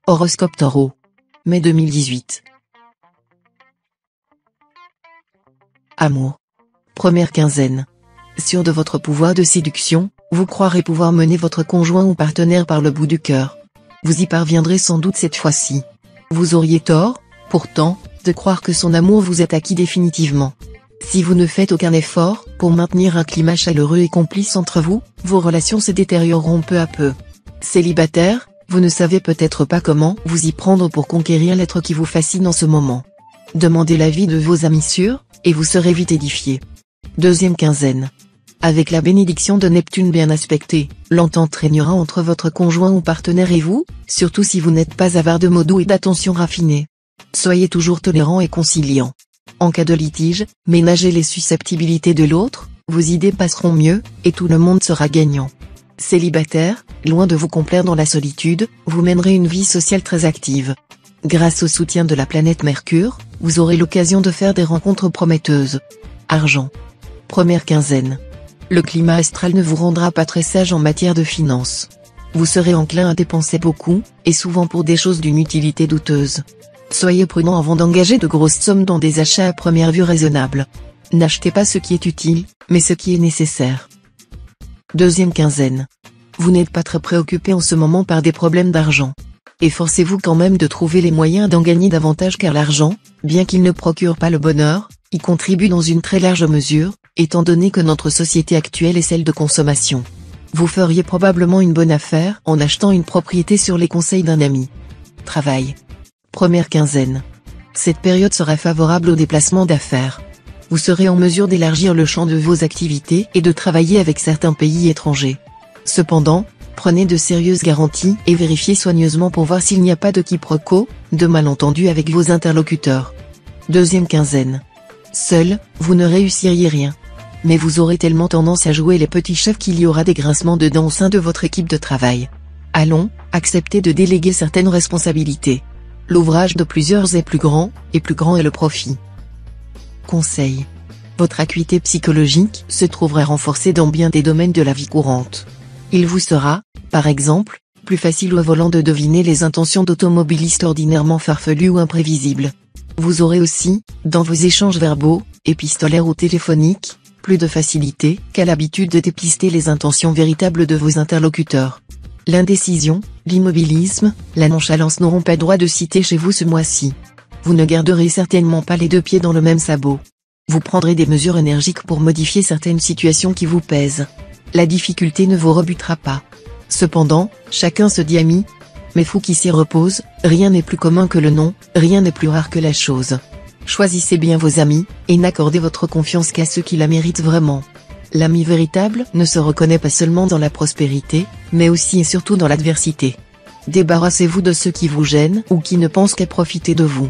Horoscope Taureau. Mai 2018. Amour. Première quinzaine. Sûr de votre pouvoir de séduction, vous croirez pouvoir mener votre conjoint ou partenaire par le bout du cœur. Vous y parviendrez sans doute cette fois-ci. Vous auriez tort, pourtant, de croire que son amour vous est acquis définitivement. Si vous ne faites aucun effort pour maintenir un climat chaleureux et complice entre vous, vos relations se détérioreront peu à peu. Célibataire, vous ne savez peut-être pas comment vous y prendre pour conquérir l'être qui vous fascine en ce moment. Demandez l'avis de vos amis sûrs, et vous serez vite édifié. Deuxième quinzaine. Avec la bénédiction de Neptune bien aspectée, l'entente régnera entre votre conjoint ou partenaire et vous, surtout si vous n'êtes pas avare de mots doux et d'attention raffinée. Soyez toujours tolérant et conciliant. En cas de litige, ménagez les susceptibilités de l'autre, vos idées passeront mieux, et tout le monde sera gagnant. Célibataire, loin de vous complaire dans la solitude, vous mènerez une vie sociale très active. Grâce au soutien de la planète Mercure, vous aurez l'occasion de faire des rencontres prometteuses. Argent. Première quinzaine. Le climat astral ne vous rendra pas très sage en matière de finances. Vous serez enclin à dépenser beaucoup, et souvent pour des choses d'une utilité douteuse. Soyez prudent avant d'engager de grosses sommes dans des achats à première vue raisonnables. N'achetez pas ce qui est utile, mais ce qui est nécessaire. Deuxième quinzaine. Vous n'êtes pas très préoccupé en ce moment par des problèmes d'argent. Efforcez-vous quand même de trouver les moyens d'en gagner davantage car l'argent, bien qu'il ne procure pas le bonheur, y contribue dans une très large mesure, étant donné que notre société actuelle est celle de consommation. Vous feriez probablement une bonne affaire en achetant une propriété sur les conseils d'un ami. Travail. Première quinzaine. Cette période sera favorable au déplacement d'affaires. Vous serez en mesure d'élargir le champ de vos activités et de travailler avec certains pays étrangers. Cependant, prenez de sérieuses garanties et vérifiez soigneusement pour voir s'il n'y a pas de quiproquo, de malentendu avec vos interlocuteurs. Deuxième quinzaine. Seul, vous ne réussiriez rien. Mais vous aurez tellement tendance à jouer les petits chefs qu'il y aura des grincements de dents au sein de votre équipe de travail. Allons, acceptez de déléguer certaines responsabilités. L'ouvrage de plusieurs est plus grand est le profit. Conseil. Votre acuité psychologique se trouvera renforcée dans bien des domaines de la vie courante. Il vous sera, par exemple, plus facile au volant de deviner les intentions d'automobilistes ordinairement farfelus ou imprévisibles. Vous aurez aussi, dans vos échanges verbaux, épistolaires ou téléphoniques, plus de facilité qu'à l'habitude de dépister les intentions véritables de vos interlocuteurs. L'indécision, l'immobilisme, la nonchalance n'auront pas droit de cité chez vous ce mois-ci. Vous ne garderez certainement pas les deux pieds dans le même sabot. Vous prendrez des mesures énergiques pour modifier certaines situations qui vous pèsent. La difficulté ne vous rebutera pas. Cependant, chacun se dit ami. Mais fou qui s'y repose, rien n'est plus commun que le nom, rien n'est plus rare que la chose. Choisissez bien vos amis, et n'accordez votre confiance qu'à ceux qui la méritent vraiment. L'ami véritable ne se reconnaît pas seulement dans la prospérité, mais aussi et surtout dans l'adversité. Débarrassez-vous de ceux qui vous gênent ou qui ne pensent qu'à profiter de vous.